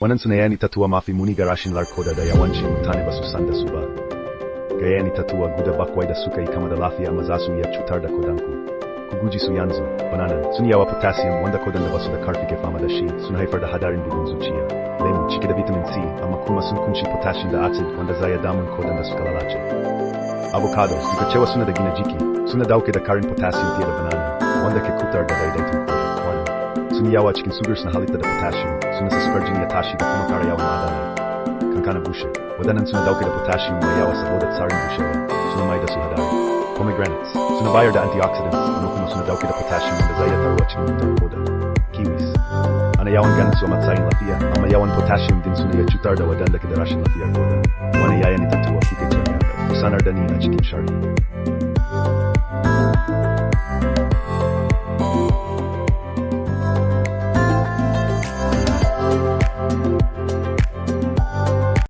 Wannan suna tatua mafi muni ga rashin larkoda da yawanci mutane ba su san da su ba. Ga tatua guda bakwai da suka yi kama da lafiya amma za su iya cutar da kodanku. Ku guji su yanzu. Banana sun yawa potassium wanda kodan da ba su da karfi ke fama da shi, sun haifar da hadarin bugun zuciya. Lemu cike da vitamin C amma kuma sun kunshi potassium da acid wanda zai iya damun kodan da suka lalace. Avocados duka cewa suna da gina jiki, suna dauke da karin potassium fiye da banana wanda ke kutar da daidaiton kodan. Sun yawa cikin sugars na halitta da potassium, suna sa sukar jini ya tashi da kuma kara yawan ma'adanai. Kankana bushe, waɗannan suna dauke da potassium mai yawa saboda tsarin bushewa, suna mai da su hadari. Pomegranates suna bayar da antioxidants amma kuma suna dauke da potassium da zai iya taruwa cikin mutum koda. Kiwis ana yawan ganin su a matsayin lafiya, amma yawan potassium din suna iya cutar da waɗanda ke da rashin lafiyar koda. Wani yayan itatuwa kuke jami'a, ku sanar da ni a cikin shari.